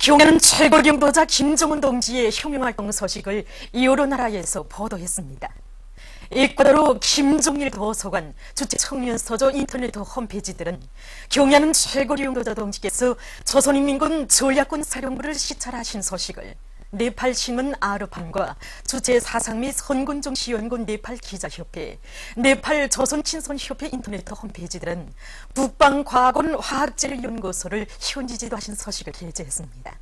경야는 최고領導자 김정은 동지의 혁명활동 소식을 여러나라에서 보도했습니다. 에콰도르 김종일 도서관 주최 청년서적 인터넷 홈페이지들은 경야는 최고領導자 동지께서 조선인민군 전략군 사령부를 시찰하신 소식을 네팔 신문 아르판과 주최 사상 및 선군종 시연군 네팔 기자협회, 네팔 조선친선협회 인터넷 홈페이지들은 북방과학원 화학재료연구소를 현지 지도하신 소식을 게재했습니다.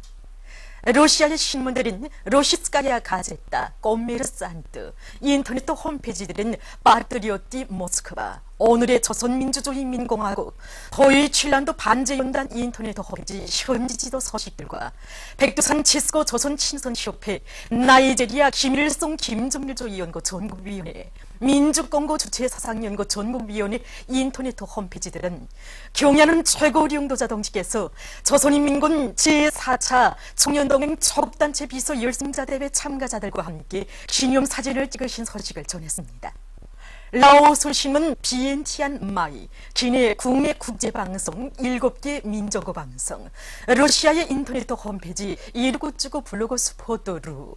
러시아의 신문들인 러시스카야 가제타, 꼬메르산트, 인터넷 홈페이지들은 파트리오티 모스크바, 오늘의 조선민주주의인민공화국, 도이칠란드 반제연단 인터넷 홈페이지 현지 지도 소식들과 백두산 치스코 조선친선협회, 나이제리아 김일성 김정일조이연구 전국위원회, 민주공고 주최 사상연구 전국위원회 인터넷 홈페이지들은 경야는 최고領導자 동지께서 조선인민군 제4차 청년동행 초급단체 비서 열승자 대회 참가자들과 함께 기념사진을 찍으신 소식을 전했습니다. 라오스 신문 비엔티안 마이, 기내 국내 국제방송 7개 민족어 방송, 러시아의 인터넷 홈페이지 일구쭈구 블로그 스포트루,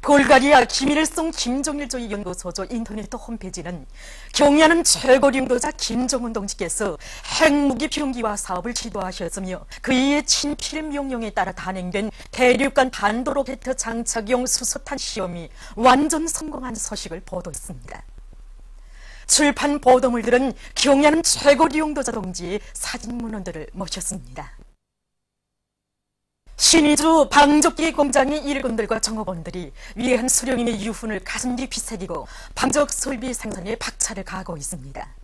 불가리아 김일성 김정일조이 연구소조 인터넷 홈페이지는 경야는 최고領導자 김정은 동지께서 핵무기 병기화 사업을 지도하셨으며 그의 친필 명령에 따라 단행된 대륙간 반도로켓 장착용 수소탄 시험이 완전 성공한 소식을 보도했습니다. 출판 보도물들은 경야는 최고領導자 동지의 사진 문헌들을 모셨습니다. 신의주 방적기 공장의 일꾼들과 정업원들이 위대한 수령님의 유훈을 가슴 깊이 새기고 방적 설비 생산에 박차를 가하고 있습니다.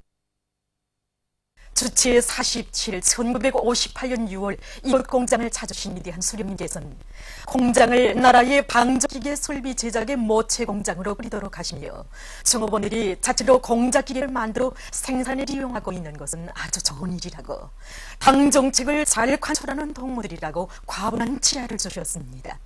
주체 47일 1958년 6월 이곳 공장을 찾으신 위대한 수령님께서는 공장을 나라의 방적기계 설비 제작의 모체 공장으로 꾸리도록 하시며 정업원들이 자체로 공작기계를 만들어 생산에 이용하고 있는 것은 아주 좋은 일이라고 당정책을 잘 관철하는 동무들이라고 과분한 지하를 주셨습니다.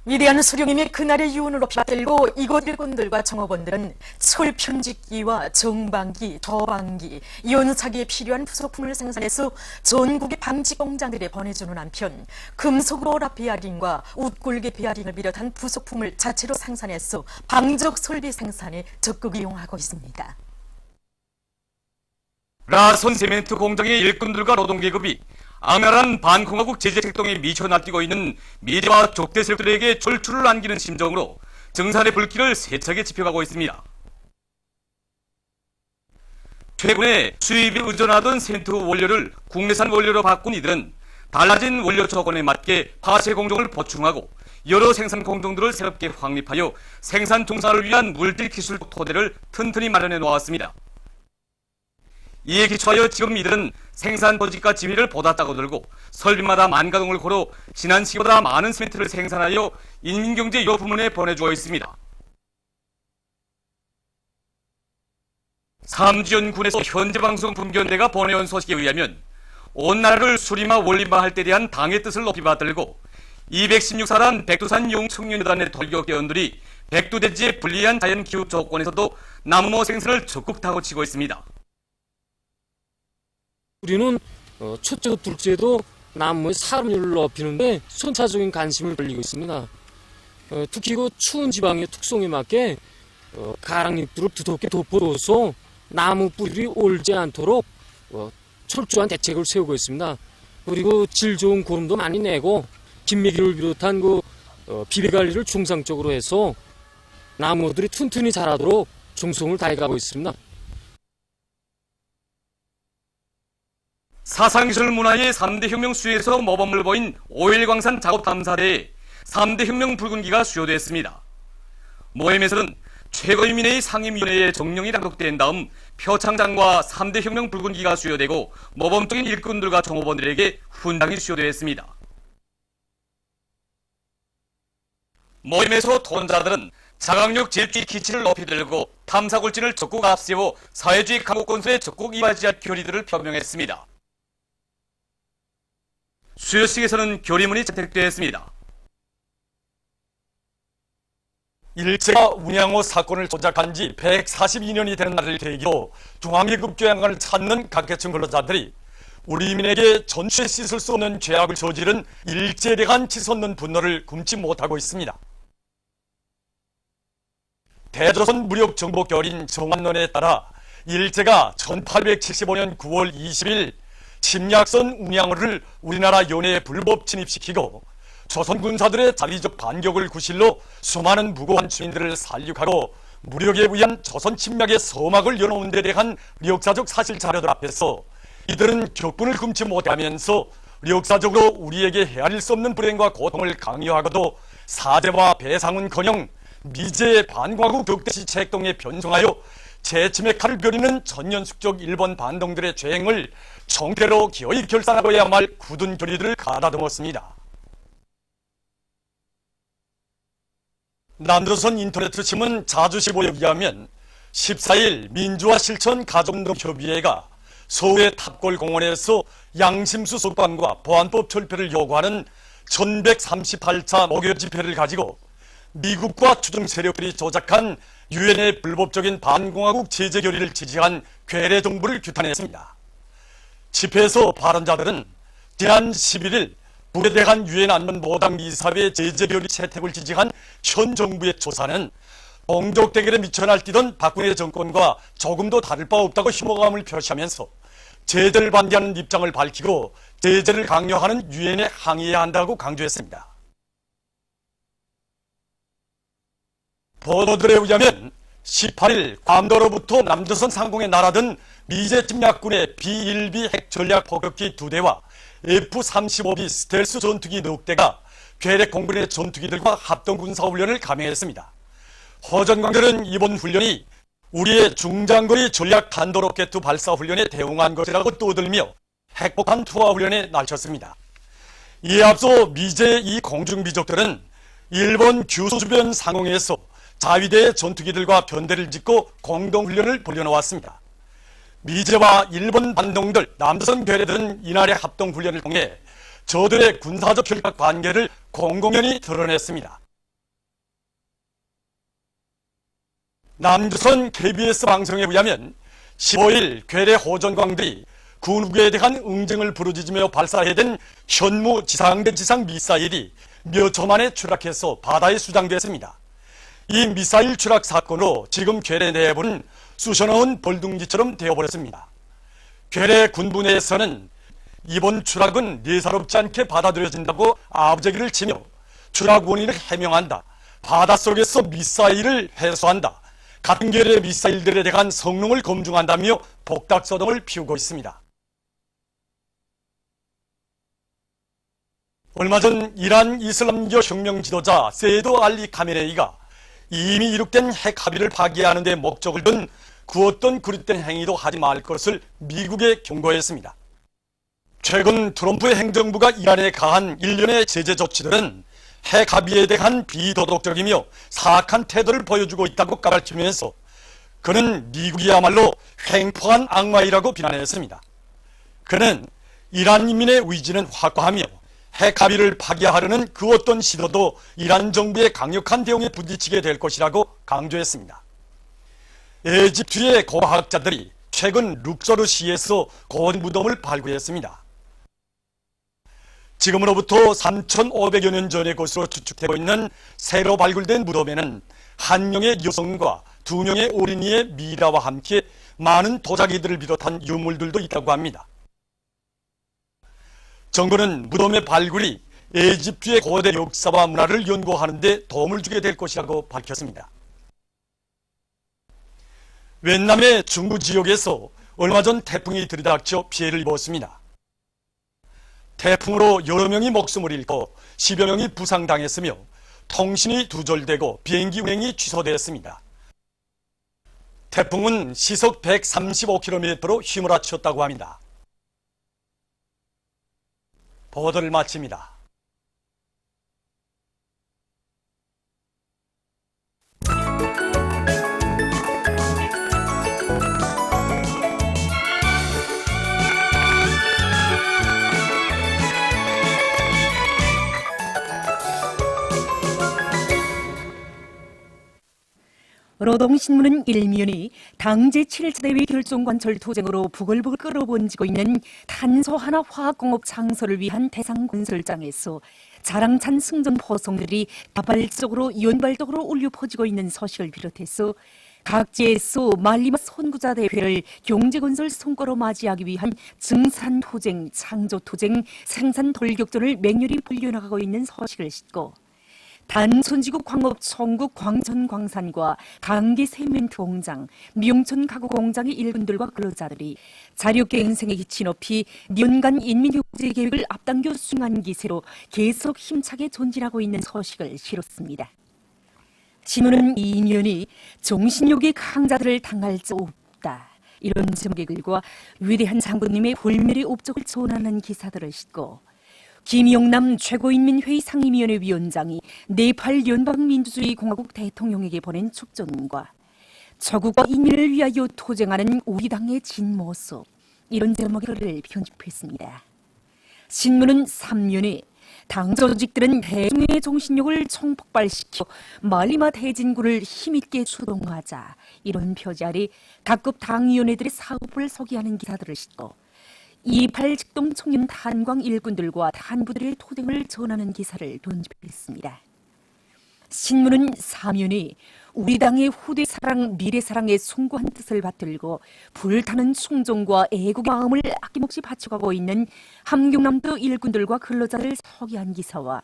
위대한 수령님의 그날의 유언을 받들고 이곳 일꾼들과 정업원들은 철편집기와 정방기, 저방기, 연사기에 필요한 부속품을 생산해서 전국의 방지 공장들에 보내주는 한편 금속로라 베어링과 웃굴개 베어링을 비롯한 부속품을 자체로 생산해서 방적 설비 생산에 적극 이용하고 있습니다. 라손 세멘트 공장의 일꾼들과 노동계급이 악랄한 반공화국 제재책동에 미쳐 날뛰고 있는 미래와 족대 세력들에게 졸출을 안기는 심정으로 정산의 불길을 세차게 지펴가고 있습니다. 최근에 수입에 의존하던 세멘트 원료를 국내산 원료로 바꾼 이들은 달라진 원료 조건에 맞게 화재 공정을 보충하고 여러 생산 공정들을 새롭게 확립하여 생산 종사를 위한 물질 기술 토대를 튼튼히 마련해 놓았습니다. 이에 기초하여 지금 이들은 생산 조직과 지위를 보다 따고 들고 설비마다 만가동을 걸어 지난 시기보다 많은 시멘트를 생산하여 인민경제 요 부문에 보내주고 있습니다. 삼지연군에서 현재방송 분견대가 보내온 소식에 의하면 온 나라를 수리마 원리마할 때 대한 당의 뜻을 높이 받들고 216사단 백두산 용청년여단의 돌격대원들이 백두대지의 불리한 자연기후 조건에서도 나무모 생산을 적극 다고치고 있습니다. 우리는 첫째도 둘째도 나무의 사람률을 높이는데 선차적인 관심을 돌리고 있습니다. 특히 그 추운 지방의 특성에 맞게 가랑잎들을 두텁게 덮어둬서 나무 뿌리를 올지 않도록 철저한 대책을 세우고 있습니다. 그리고 질 좋은 고름도 많이 내고 진미기를 비롯한 그 비배 관리를 중상적으로 해서 나무들이 튼튼히 자라도록 정성을 다해가고 있습니다. 사상기술 문화의 3대 혁명 수혜에서 모범을 보인 5.1 광산 작업 탐사대에 3대 혁명 붉은기가 수여됐습니다. 모임에서는 최고인민회의 상임위원회의 정령이 당독된 다음 표창장과 3대 혁명 붉은기가 수여되고 모범적인 일꾼들과 정호원들에게 훈장이 수여되었습니다. 모임에서 토론자들은 자강력 질주의 기치를 높이 들고 탐사굴진을 적극 앞세워 사회주의 강국 건설에 적극 이바지할 결의들을 표명했습니다. 수여식에서는 결의문이 채택되었습니다. 일제가 운양호 사건을 조작한 지 142년이 되는 날을 계기로 중앙기급조양관을 찾는 각계층 근로자들이 우리민에게 전체 씻을 수 없는 죄악을 저지른 일제에 대한 치솟는 분노를 금치 못하고 있습니다. 대조선 무력정복결인 정안론에 따라 일제가 1875년 9월 20일 침략선 운양호를 우리나라 연해에 불법 침입시키고 조선 군사들의 자비적 반격을 구실로 수많은 무고한 주민들을 살육하고 무력에 의한 조선 침략의 서막을 여놓은 데 대한 역사적 사실 자료들 앞에서 이들은 격분을 금치 못하면서 역사적으로 우리에게 헤아릴 수 없는 불행과 고통을 강요하고도 사죄와 배상은커녕 미제의 반과국 격대시 책동에 변성하여 재침의 칼을 벼리는 전년숙적 일본 반동들의 죄행을 총대로 기어이 결산하고야 말 굳은 결의들을 가다듬었습니다. 남조선 인터넷 신문 자주시보에 의하면 14일 민주화 실천 가정농협의회가 서울의 탑골공원에서 양심수 석방과 보안법 철폐를 요구하는 1138차 목요 집회를 가지고 미국과 추종 세력들이 조작한 유엔의 불법적인 반공화국 제재 결의를 지지한 괴뢰 정부를 규탄했습니다. 집회에서 발언자들은 지난 11일 북에 대한 유엔 안전보장 이사회 제재 결의 채택을 지지한 현 정부의 조사는 동족 대결에 미쳐 날뛰던 박근혜 정권과 조금도 다를 바 없다고 혐오감을 표시하면서 제재를 반대하는 입장을 밝히고 제재를 강요하는 유엔에 항의해야 한다고 강조했습니다. 보도들에 의하면 18일 괌도로부터 남조선 상공에 날아든 미제 침략군의 B-1B 핵 전략 포격기 2대와 F-35B 스텔스 전투기 6대가 괴뢰 공군의 전투기들과 합동군사훈련을 감행했습니다. 허전광들은 이번 훈련이 우리의 중장거리 전략 탄도로켓 발사 훈련에 대응한 것이라고 떠들며 핵폭탄 투하 훈련에 나섰습니다. 이에 앞서 미제의 이 공중비적들은 일본 규소 주변 상공에서 자위대의 전투기들과 변대를 짓고 공동훈련을 벌여놓았습니다. 미제와 일본 반동들, 남조선 괴뢰들은 이날의 합동훈련을 통해 저들의 군사적 혈각 관계를 공공연히 드러냈습니다. 남조선 KBS 방송에 의하면 15일 괴뢰 호전광들이 군국에 대한 응징을 부르짖으며 발사해댄 현무 지상대 지상 미사일이 몇 초 만에 추락해서 바다에 수장됐습니다. 이 미사일 추락 사건으로 지금 괴뢰 내부는 쑤셔넣은 벌둥지처럼 되어버렸습니다. 괴뢰 군부 내에서는 이번 추락은 예사롭지 않게 받아들여진다고 아부제기를 치며 추락 원인을 해명한다, 바닷속에서 미사일을 회수한다, 같은 결의 미사일들에 대한 성능을 검증한다며 복닥서동을 피우고 있습니다. 얼마 전 이란 이슬람교 혁명 지도자 세이도 알리 카메네이가 이미 이룩된 핵 합의를 파기하는 데 목적을 둔 그 어떤 그릇된 행위도 하지 말 것을 미국에 경고했습니다. 최근 트럼프 행정부가 이란에 가한 일련의 제재 조치들은 핵 합의에 대한 비도덕적이며 사악한 태도를 보여주고 있다고 까발치면서 그는 미국이야말로 횡포한 악마이라고 비난했습니다. 그는 이란 인민의 의지는 확고하며 핵 합의를 파기하려는 그 어떤 시도도 이란 정부의 강력한 대응에 부딪히게 될 것이라고 강조했습니다. 에집트의 고고학자들이 최근 룩소르 시에서 고원 무덤을 발굴했습니다. 지금으로부터 3,500여 년 전의 것으로 추측되고 있는 새로 발굴된 무덤에는 한 명의 여성과 2명의 어린이의 미라와 함께 많은 도자기들을 비롯한 유물들도 있다고 합니다. 정부는 무덤의 발굴이 에집트의 고대 역사와 문화를 연구하는 데 도움을 주게 될 것이라고 밝혔습니다. 웬남의 중부 지역에서 얼마 전 태풍이 들이닥쳐 피해를 입었습니다. 태풍으로 여러 명이 목숨을 잃고 10여 명이 부상당했으며 통신이 두절되고 비행기 운행이 취소되었습니다. 태풍은 시속 135km로 휘몰아쳤다고 합니다. 보도를 마칩니다. 노동신문은 일면이 당 제7차 대회 결종관철 투쟁으로 부글부글 끓어번지고 있는 탄소 하나 화학공업 창설을 위한 대상 건설장에서 자랑찬 승전 포성들이 다발적으로 연발적으로 울려 퍼지고 있는 소식을 비롯해서 각지에서 말리맛 선구자 대회를 경제건설 성과로 맞이하기 위한 증산투쟁, 창조투쟁, 생산돌격전을 맹렬히 불려나가고 있는 소식을 싣고 단순지구 광업 총국 광천광산과 강계 세멘트 공장, 미용천 가구 공장의 일꾼들과 근로자들이 자력갱생의 기치 높이 년간 인민경제 계획을 앞당겨 수행한 기세로 계속 힘차게 존진하고 있는 소식을 실었습니다. 신문은 이면이 정신력의 강자들을 당할 수 없다. 이런 제목의 글과 위대한 장군님의 불멸의 업적을 전하는 기사들을 싣고 김용남 최고인민회의 상임위원회 위원장이 네팔 연방민주주의 공화국 대통령에게 보낸 축전과 저국과 인민을 위하여 투쟁하는 우리 당의 진모습, 이런 제목의 글을 편집했습니다. 신문은 3면에 당 조직들은 대중의 정신력을 총폭발시켜 말리마 대진군을 힘있게 추동하자, 이런 표지 아래 각급 당위원회들의 사업을 소개하는 기사들을 싣고 28 직동 청년 탄광 일꾼들과 탄부들의 투쟁을 전하는 기사를 편집했습니다. 신문은 사면에 우리 당의 후대 사랑, 미래 사랑의 숭고한 뜻을 받들고 불타는 충정과 애국의 마음을 아낌없이 바쳐가고 있는 함경남도 일꾼들과 근로자를 소개한 기사와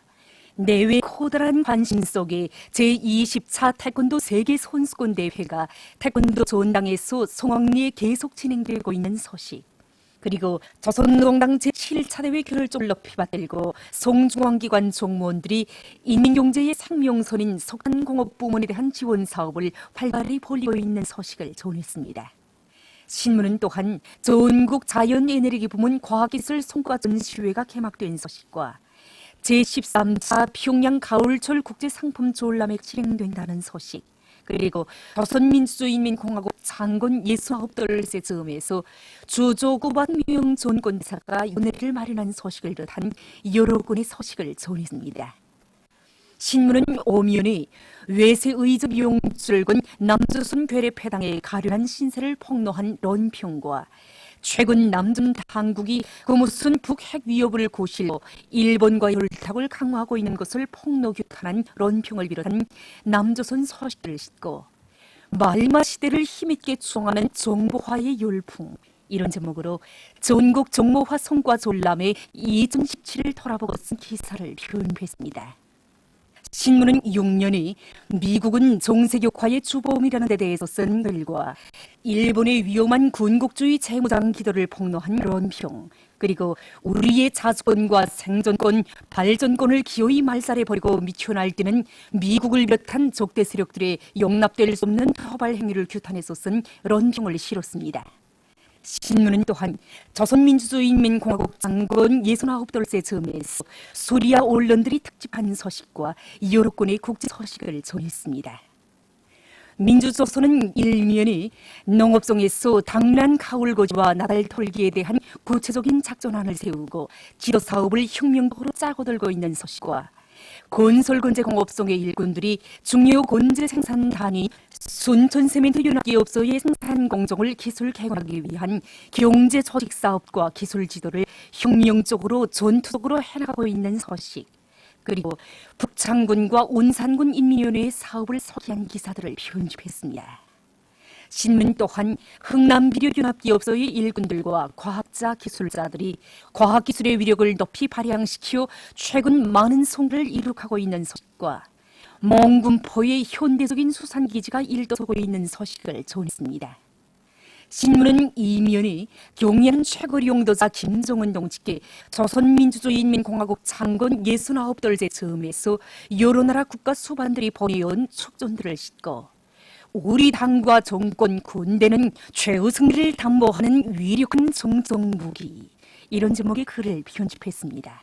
내외 커다란 관심 속에 제24 태권도 세계 선수권 대회가 태권도 전당에서 송악리에 계속 진행되고 있는 소식, 그리고 조선노동당 제7차 대회 결정을 높이 받들고 송중앙기관 종무원들이 인민경제의 생명선인 석탄공업부문에 대한 지원 사업을 활발히 벌이고 있는 소식을 전했습니다. 신문은 또한 전국 자연에너지 부문 과학기술 성과 전시회가 개막된 소식과 제13차 평양 가을철 국제상품 졸람회 진행된다는 소식, 그리고 조선민주주의인민공화국 장군 69돌세 즈음에서 주조구반 명존권대사가 연회를 마련한 소식을 비롯한 여러 건의 소식을 전했습니다. 신문은 오면에 외세의적 용줄군 남조선 괴뢰패당에 가련한 신세를 폭로한 런평과 최근 남중 당국이 그 무슨 북핵 위협을 고실로 일본과의 혈탁을 강화하고 있는 것을 폭로 규탄한 런평을 비롯한 남조선 소식들을 싣고 말마 시대를 힘있게 추앙하는 정보화의 열풍, 이런 제목으로 전국 정보화 성과 졸람회 2017을 돌아보고 쓴 기사를 표현했습니다. 신문은 6년이 미국은 정세격화의 주범이라는 데 대해서 쓴 글과 일본의 위험한 군국주의 재무장 기도를 폭로한 런평, 그리고 우리의 자주권과 생존권, 발전권을 기어이 말살해버리고 미쳐 날뛰는 미국을 비롯한 적대 세력들의 용납될 수 없는 토발 행위를 규탄해서 쓴 런평을 실었습니다. 신문은 또한 조선민주주의인민공화국 장군 69돌세 즈음에서 소리아 언론들이 특집한 소식과 여러 건의 국제 소식을 전했습니다. 민주조선은 일면이 농업성에서 당란 가을거지와 나달 털기에 대한 구체적인 작전안을 세우고 지도사업을 혁명적으로 짜고 들고 있는 소식과 건설건재공업성의 일꾼들이 중요 건재 생산단위 순천세멘트연합기업소의 생산 공정을 기술 개관하기 위한 경제 조직 사업과 기술 지도를 혁명적으로 전투적으로 해나가고 있는 소식, 그리고 북창군과 온산군 인민위원회의 사업을 소개한 기사들을 편집했습니다. 신문 또한 흥남비료연합기업소의 일꾼들과 과학자, 기술자들이 과학기술의 위력을 높이 발扬시켜 최근 많은 성과를 이룩하고 있는 소식과 몽군포의 현대적인 수산기지가 일떠서고 있는 소식을 전했습니다. 신문은 이면이 경연 최고 용도자 김정은 동지께 조선민주주의인민공화국 장군 69돌제 즈음에서 여러 나라 국가 수반들이 보내온 축전들을 싣고 우리 당과 정권 군대는 최후 승리를 담보하는 위력한 정정무기, 이런 제목의 글을 편집했습니다.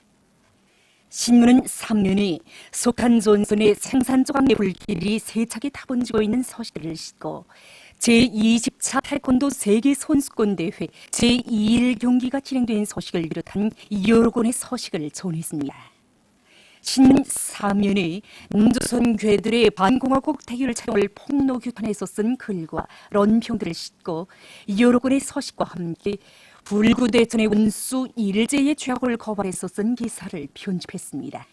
신문은 3년에 석탄전선의 생산조각내 불길이 세차게 타번지고 있는 소식들을 싣고 제20차 태권도 세계선수권대회 제2일 경기가 진행된 소식을 비롯한 여러 건의 소식을 전했습니다. 신문 3면에 남조선 괴들의 반공화국 대결 촬영을 폭로규탄에서 쓴 글과 런평들을 싣고 여러 권의 서식과 함께 불구대전의 원수 일제의 죄악을 거발해서 쓴 기사를 편집했습니다.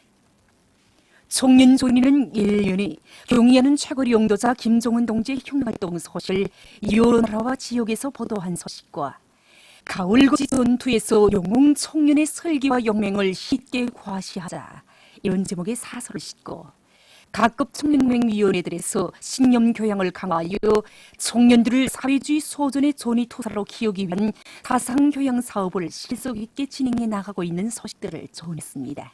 총련조리는 1년에 경의하는 최고리 용도자 김종은 동지의 흉활동 소식을 여러 나라와 지역에서 보도한 소식과 가을고지 전투에서 영웅 총련의 설기와 용맹을 쉽게 과시하자 이런 제목의 사설을 싣고 각급 총련맹위원회들에서 신념 교양을 강화하여 청년들을 사회주의 소전의 전위토사로 키우기 위한 사상교양 사업을 실속 있게 진행해 나가고 있는 소식들을 전했습니다.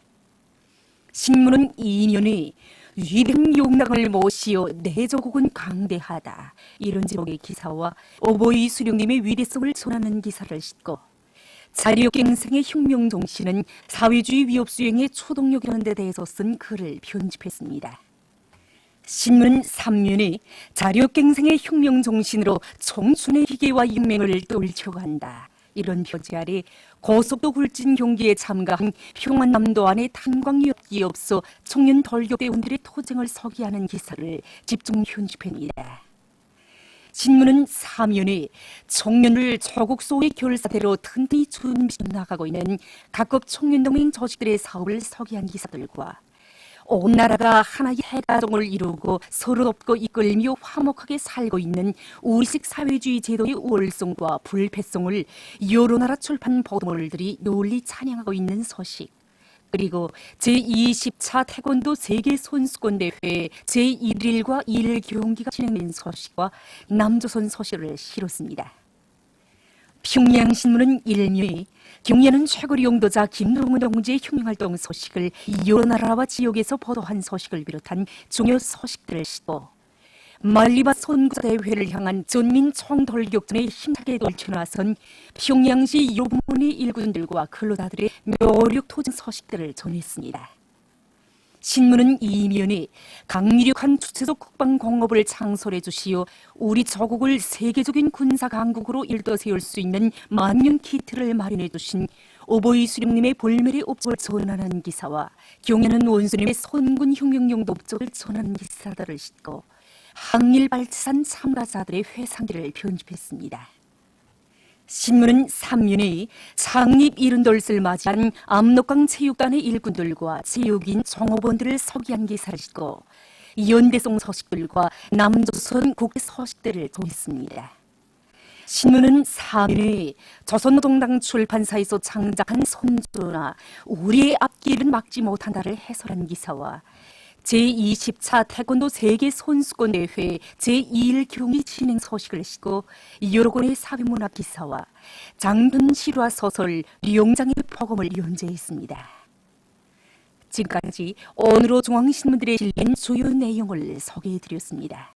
신문은 2년에 위대한 용락을 모시어 내 조국은 강대하다 이런 제목의 기사와 오보이 수령님의 위대성을 전하는 기사를 싣고 자력갱생의 혁명정신은 사회주의 위협 수행의 초동력이라는 데 대해서 쓴 글을 편집했습니다. 신문 3면에 자력갱생의 혁명정신으로 청춘의 희귀와 인맹을 떨쳐간다 이런 표지 아래 고속도 굴진 경기에 참가한 평안남도 안의 탄광기업기업소 청년 돌격대원들의 토쟁을 서기하는 기사를 집중 편집합니다. 신문은 3면에 청년을 조국소의 결사대로 튼튼히 준비해 나가고 있는 각급 청년동맹 조직들의 사업을 서기한 기사들과 온 나라가 하나의 해가정을 이루고 서로 돕고 이끌며 화목하게 살고 있는 우리식 사회주의 제도의 월성과 불패성을 여러 나라 출판 보도물들이 널리 찬양하고 있는 소식, 그리고 제20차 태권도 세계선수권대회 제1일과 2일 경기가 진행된 소식과 남조선 소식을 실었습니다. 평양신문은 1면에 경의하는 최고리 용도자 김동은 동지의 혁명활동 소식을 여러 나라와 지역에서 보도한 소식을 비롯한 중요 소식들을 싣고 말리바 선구자 대회를 향한 전민 총돌격전에 힘차게 떨쳐나선 평양시 요문의 일군들과 근로자들의 묘력 토쟁 소식들을 전했습니다. 신문은 2면에 강력한 주체적 국방공업을 창설해 주시어 우리 조국을 세계적인 군사강국으로 일떠세울 수 있는 만년 키트를 마련해 주신 오보이 수령님의 볼메리 업적을 전하는 기사와 경의하는 원수님의 선군 혁명용도 업적을 전하는 기사들을 싣고 항일 발치산 참가자들의 회상들을 편집했습니다. 신문은 3면에 창립 70돌을 맞이한 압록강 체육단의 일꾼들과 체육인 종업원들을 서기한 기사를 싣고 연대성 소식들과 남조선 국대 소식들을 전했습니다. 신문은 3면에 조선노동당 출판사에서 창작한 선조나 우리의 앞길은 막지 못한다를 해설한 기사와 제20차 태권도 세계선수권대회 제2일 경기 진행 소식을 싣고 여러 권의 사회문화 기사와 장편 실화 소설 룡장의 폭음을 연재했습니다. 지금까지 오늘로 중앙신문들에 실린 주요 내용을 소개해드렸습니다.